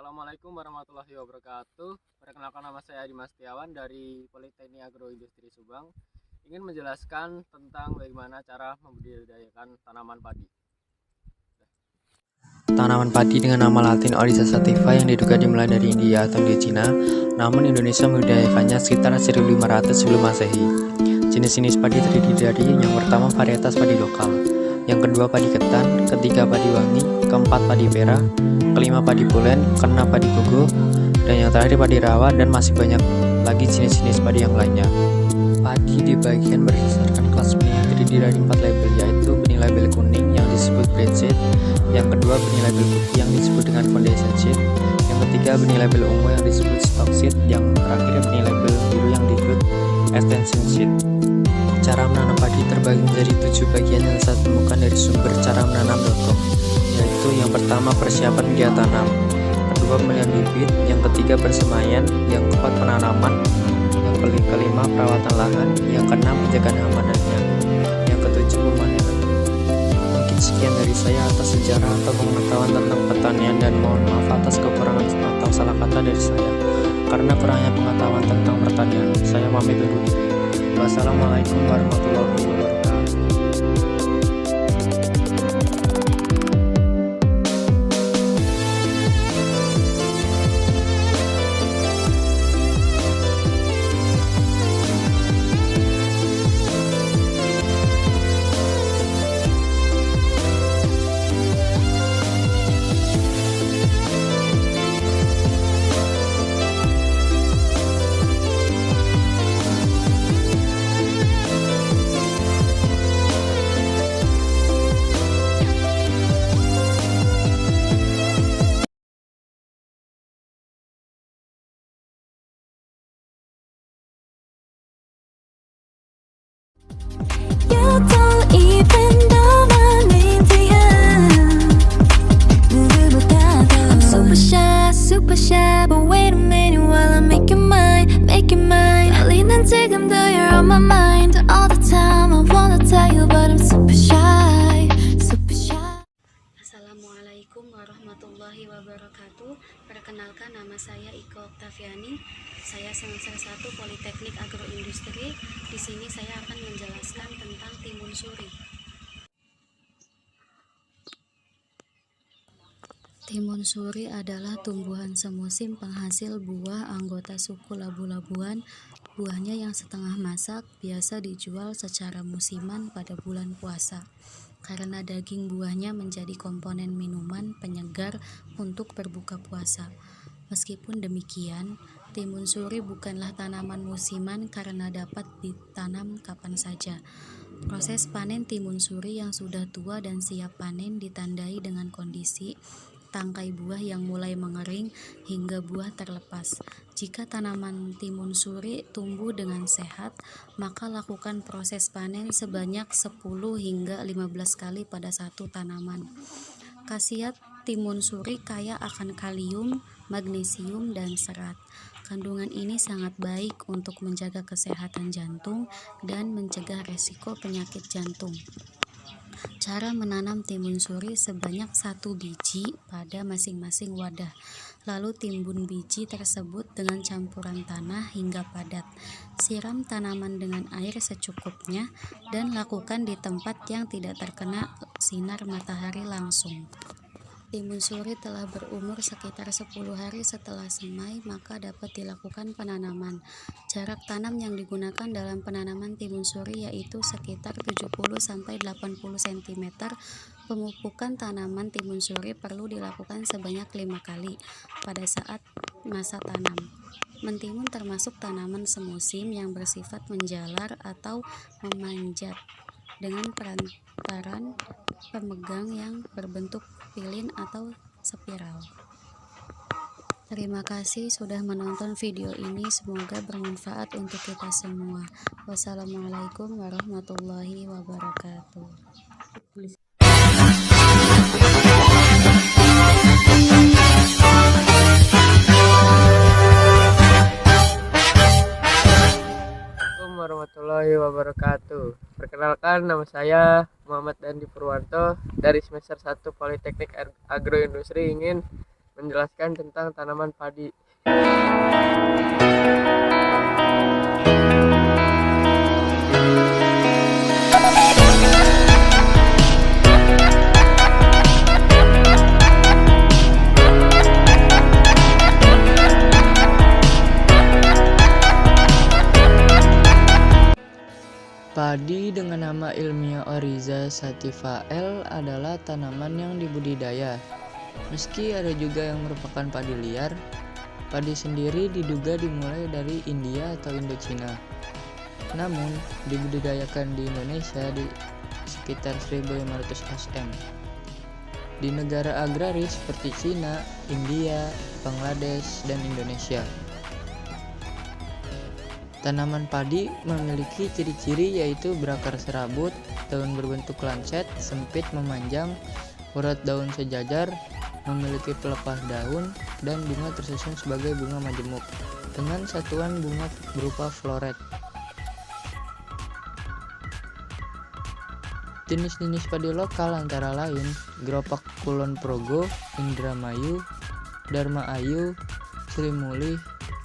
Assalamualaikum warahmatullahi wabarakatuh. Perkenalkan, nama saya Dimas Setiawan dari Politeknik Agroindustri Subang. Ingin menjelaskan tentang bagaimana cara membudidayakan tanaman padi. Tanaman padi dengan nama latin Oryza sativa yang diduga dimulai dari India atau di Cina, namun Indonesia membudidayakannya sekitar 1500 sebelum Masehi. Jenis-jenis padi terdiri dari yang pertama varietas padi lokal, yang kedua padi ketan, ketiga padi wangi, keempat padi pera, kelima padi pulen, keenam padi gugu, dan yang terakhir padi rawa, dan masih banyak lagi jenis-jenis padi yang lainnya. Padi dibagikan berdasarkan kelas benih yang terdiri dari 4 label, yaitu benih label kuning yang disebut bread seed, yang kedua benih label putih yang disebut dengan foundation seed, yang ketiga benih label ungu yang disebut stock seed, yang terakhir benih label biru yang disebut extension seed. Cara menanam padi terbagi menjadi 7 bagian yang saya temukan dari sumber caramenanam.com, yaitu yang pertama persiapan media tanam, kedua pemilihan bibit, yang ketiga persemaian, yang keempat penanaman, yang kelima perawatan lahan, yang keenam penjagaan hama dan yang ketujuh pemanenan. Mungkin sekian dari saya atas sejarah atau pengetahuan tentang pertanian, dan mohon maaf atas kekurangan atau salah kata dari saya. Karena kurangnya pengetahuan tentang pertanian, saya pamit undur diri. Wassalamualaikum warahmatullahi wabarakatuh. You don't even know my name, I'm super shy, but wait a minute while I make you mine, make you mine. 달리는 지금도 you're on my mind all the time. I wanna tell you, but I'm super shy, super shy. Assalamualaikum warahmatullahi wabarakatuh. Perkenalkan, nama saya Iko Oktaviani. Saya semester 1 Politeknik Agroindustri. Di sini saya akan menjelaskan tentang timun suri. Timun suri adalah tumbuhan semusim penghasil buah anggota suku labu-labuan. Buahnya yang setengah masak biasa dijual secara musiman pada bulan puasa, karena daging buahnya menjadi komponen minuman penyegar untuk berbuka puasa. Meskipun demikian, timun suri bukanlah tanaman musiman karena dapat ditanam kapan saja. Proses panen timun suri yang sudah tua dan siap panen ditandai dengan kondisi tangkai buah yang mulai mengering hingga buah terlepas. Jika tanaman timun suri tumbuh dengan sehat, maka lakukan proses panen sebanyak 10 hingga 15 kali pada satu tanaman. Khasiat timun suri kaya akan kalium, magnesium, dan serat. Kandungan ini sangat baik untuk menjaga kesehatan jantung dan mencegah resiko penyakit jantung. Cara menanam timun suri: sebanyak 1 biji pada masing-masing wadah. Lalu timbun biji tersebut dengan campuran tanah hingga padat. Siram tanaman dengan air secukupnya dan lakukan di tempat yang tidak terkena sinar matahari langsung. Timun suri telah berumur sekitar 10 hari setelah semai, maka dapat dilakukan penanaman. Jarak tanam yang digunakan dalam penanaman timun suri yaitu sekitar 70-80 cm. Pemupukan tanaman timun suri perlu dilakukan sebanyak 5 kali pada saat masa tanam. Mentimun termasuk tanaman semusim yang bersifat menjalar atau memanjat dengan perantaran pemegang yang berbentuk lilin atau spiral. Terima kasih sudah menonton video ini, semoga bermanfaat untuk kita semua. Wassalamualaikum warahmatullahi wabarakatuh. Assalamualaikum warahmatullahi wabarakatuh. Perkenalkan, nama saya Muhammad Dandi Purwanto dari semester 1 Politeknik Agroindustri. Ingin menjelaskan tentang tanaman padi. Padi dengan nama ilmiah Oryza sativa L adalah tanaman yang dibudidaya. Meski ada juga yang merupakan padi liar, padi sendiri diduga dimulai dari India atau Indochina. Namun, dibudidayakan di Indonesia di sekitar 1500 sm. Di negara agraris seperti Cina, India, Bangladesh, dan Indonesia. Tanaman padi memiliki ciri-ciri yaitu berakar serabut, daun berbentuk lancet, sempit memanjang, urat daun sejajar, memiliki pelepas daun, dan bunga tersusun sebagai bunga majemuk, dengan satuan bunga berupa floret. Jenis-jenis padi lokal antara lain Geropak Kulon Progo, Indramayu, Dharma Ayu, Sri Mulih,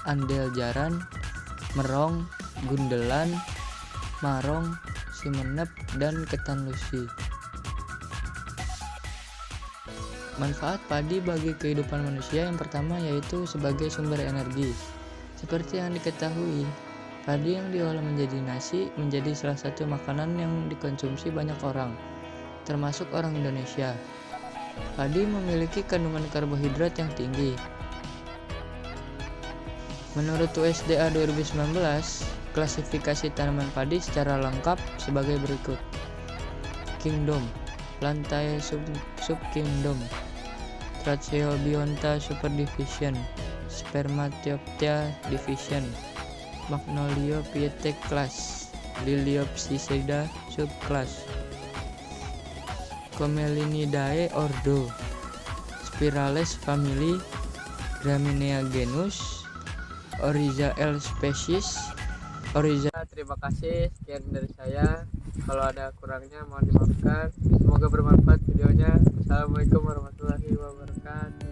Andel Jaran, Merong, Gundelan, Marong, Simenep, dan Ketan Lusi. Manfaat padi bagi kehidupan manusia yang pertama yaitu sebagai sumber energi. Seperti yang diketahui, padi yang diolah menjadi nasi menjadi salah satu makanan yang dikonsumsi banyak orang, termasuk orang Indonesia. Padi memiliki kandungan karbohidrat yang tinggi. Menurut USDA 2019, klasifikasi tanaman padi secara lengkap sebagai berikut. Kingdom, Lantai Subkingdom, Trachyobionta Superdivision, Spermatioptia Division, Magnoliophyete Class, Liliopsisida Subclass, Comelinidae Ordo, Spirales Family, Graminea Genus, Oryza L species, Oryza. Terima kasih, sekian dari saya. Kalau ada kurangnya mohon dimaafkan. Semoga bermanfaat videonya. Assalamualaikum warahmatullahi wabarakatuh.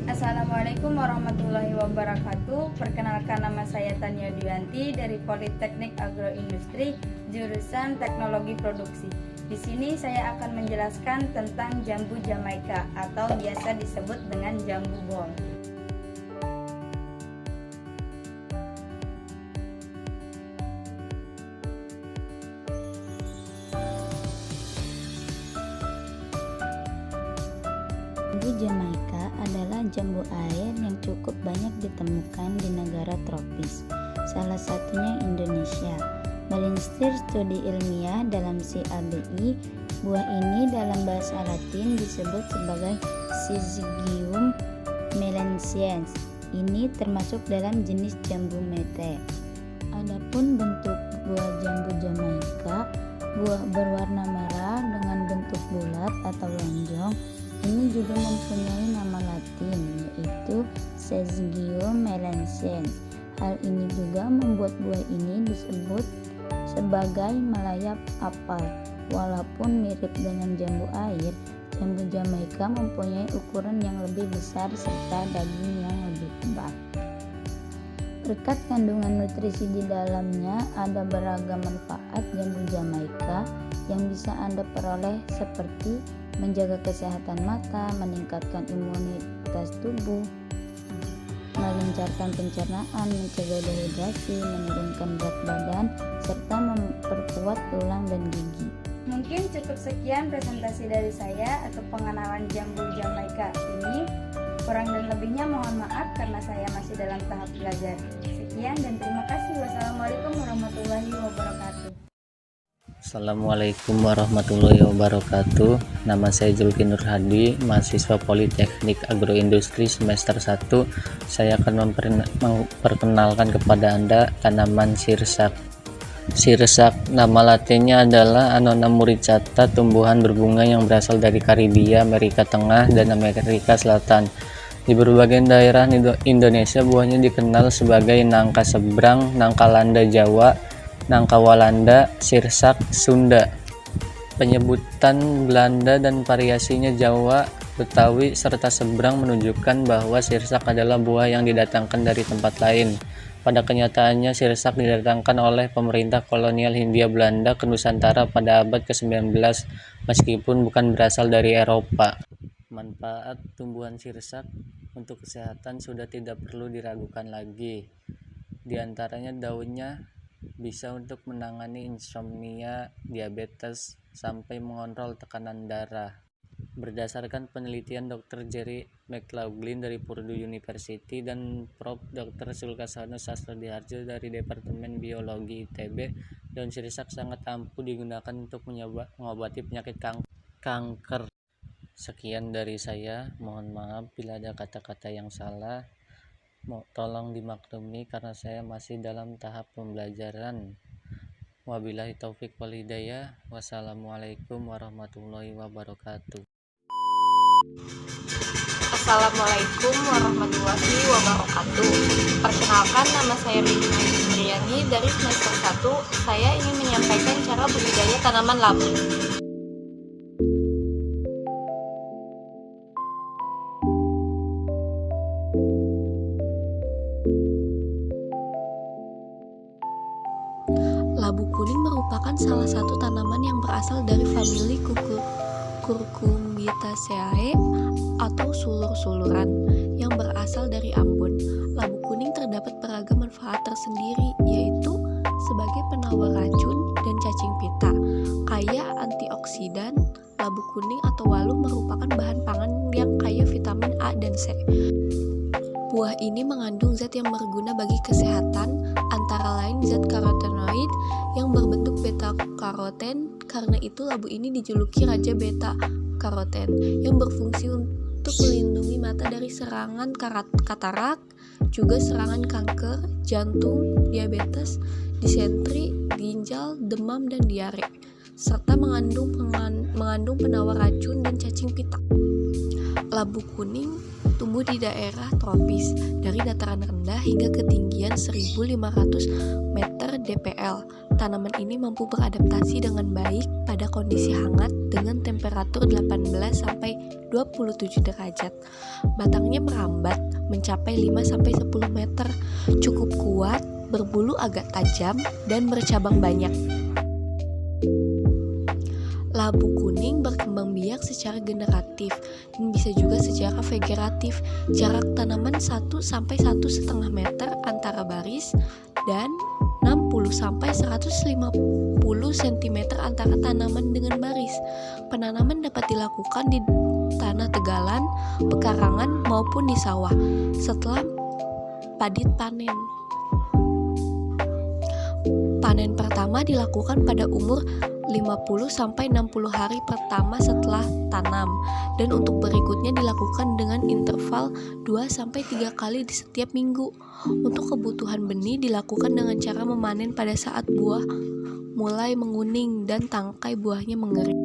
Assalamualaikum warahmatullahi wabarakatuh. Perkenalkan, nama saya Tania Dwianti dari Politeknik Agroindustri, jurusan Teknologi Produksi. Di sini saya akan menjelaskan tentang jambu Jamaika atau biasa disebut dengan jambu bol. Jambu Jamaika adalah jambu air yang cukup banyak ditemukan di negara tropis, salah satunya Indonesia. Melinstir studi ilmiah dalam CABI, buah ini dalam bahasa Latin disebut sebagai Syzygium melensiens. Ini termasuk dalam jenis jambu mete. Adapun bentuk buah jambu Jamaika, buah berwarna merah dengan bentuk bulat atau lonjong. Ini juga mempunyai nama Latin yaitu Syzygium melensiens. Hal ini juga membuat buah ini disebut sebagai melayap apel. Walaupun mirip dengan jambu air, jambu Jamaika mempunyai ukuran yang lebih besar serta daging yang lebih tebal. Berkat kandungan nutrisi di dalamnya, ada beragam manfaat jambu Jamaika yang bisa Anda peroleh seperti menjaga kesehatan mata, meningkatkan imunitas tubuh, melancarkan pencernaan, mencegah dehidrasi, menurunkan berat badan, serta memperkuat tulang dan gigi. Mungkin cukup sekian presentasi dari saya atau pengenalan jambu Jamaika ini. Kurang dan lebihnya mohon maaf karena saya masih dalam tahap belajar. Sekian dan terima kasih. Wassalamualaikum warahmatullahi wabarakatuh. Assalamualaikum warahmatullahi wabarakatuh. Nama saya Julki Nur Hadi, mahasiswa Politeknik Agroindustri semester 1. Saya akan memperkenalkan kepada Anda tanaman sirsak. Sirsak, nama latinnya adalah Annona muricata, tumbuhan berbunga yang berasal dari Karibia, Amerika Tengah, dan Amerika Selatan. Di berbagai daerah Indonesia, buahnya dikenal sebagai nangka seberang, nangka landa Jawa, nangka Walanda, sirsak, Sunda. Penyebutan Belanda dan variasinya Jawa, Betawi, serta seberang menunjukkan bahwa sirsak adalah buah yang didatangkan dari tempat lain. Pada kenyataannya, sirsak didatangkan oleh pemerintah kolonial Hindia Belanda ke Nusantara pada abad ke-19, meskipun bukan berasal dari Eropa. Manfaat tumbuhan sirsak untuk kesehatan sudah tidak perlu diragukan lagi. Di antaranya daunnya bisa untuk menangani insomnia, diabetes, sampai mengontrol tekanan darah. Berdasarkan penelitian Dr. Jerry McLaughlin dari Purdue University dan Prof. Dr. Sulkasano Sastrodiharjo dari Departemen Biologi ITB, daun sirsak sangat ampuh digunakan untuk mengobati penyakit kanker. Sekian dari saya, mohon maaf bila ada kata-kata yang salah. Tolong dimaklumi karena saya masih dalam tahap pembelajaran. Wabillahi taufik wal hidayah. Wassalamualaikum warahmatullahi wabarakatuh. Assalamualaikum warahmatullahi wabarakatuh. Perkenalkan, nama saya Ridina Indriani dari semester 1. Saya ingin menyampaikan cara budidaya tanaman labu. Labu kuning merupakan salah satu tanaman yang berasal dari famili Cucurbitaceae atau sulur-suluran yang berasal dari Ambon. Labu kuning terdapat beragam manfaat tersendiri, yaitu sebagai penawar racun dan cacing pita. Kaya antioksidan, labu kuning atau walu merupakan bahan pangan yang kaya vitamin A dan C. Buah ini mengandung zat yang berguna bagi kesehatan, antara lain zat karotenoid yang berbentuk beta-karoten. Karena itu labu ini dijuluki Raja Beta-Karoten, yang berfungsi untuk melindungi mata dari serangan katarak, juga serangan kanker, jantung, diabetes, disentri, ginjal, demam, dan diare, serta mengandung penawar racun dan cacing pita. Labu kuning tumbuh di daerah tropis dari dataran rendah hingga ketinggian 1.500 meter dpl. Tanaman ini mampu beradaptasi dengan baik pada kondisi hangat dengan temperatur 18-27 derajat. Batangnya merambat mencapai 5-10 meter, cukup kuat, berbulu agak tajam, dan bercabang banyak. Labu kuning berkembang biak secara generatif dan bisa juga secara vegetatif. Jarak tanaman 1-1,5 meter antara baris dan 60-150 cm antara tanaman dengan baris. Penanaman dapat dilakukan di tanah tegalan, pekarangan maupun di sawah setelah padi panen. Panen pertama dilakukan pada umur 50-60 hari pertama setelah tanam, dan untuk berikutnya dilakukan dengan interval 2-3 kali di setiap minggu. Untuk kebutuhan benih dilakukan dengan cara memanen pada saat buah mulai menguning dan tangkai buahnya mengering.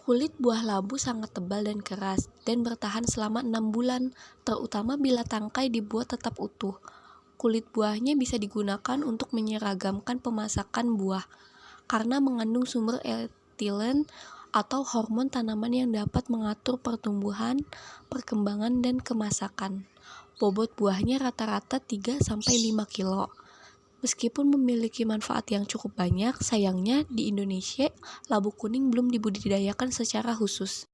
Kulit buah labu sangat tebal dan keras dan bertahan selama 6 bulan, terutama bila tangkai dibuat tetap utuh. Kulit buahnya bisa digunakan untuk menyeragamkan pemasakan buah karena mengandung sumber etilen atau hormon tanaman yang dapat mengatur pertumbuhan, perkembangan, dan kemasakan. Bobot buahnya rata-rata 3-5 kilo. Meskipun memiliki manfaat yang cukup banyak, sayangnya di Indonesia labu kuning belum dibudidayakan secara khusus.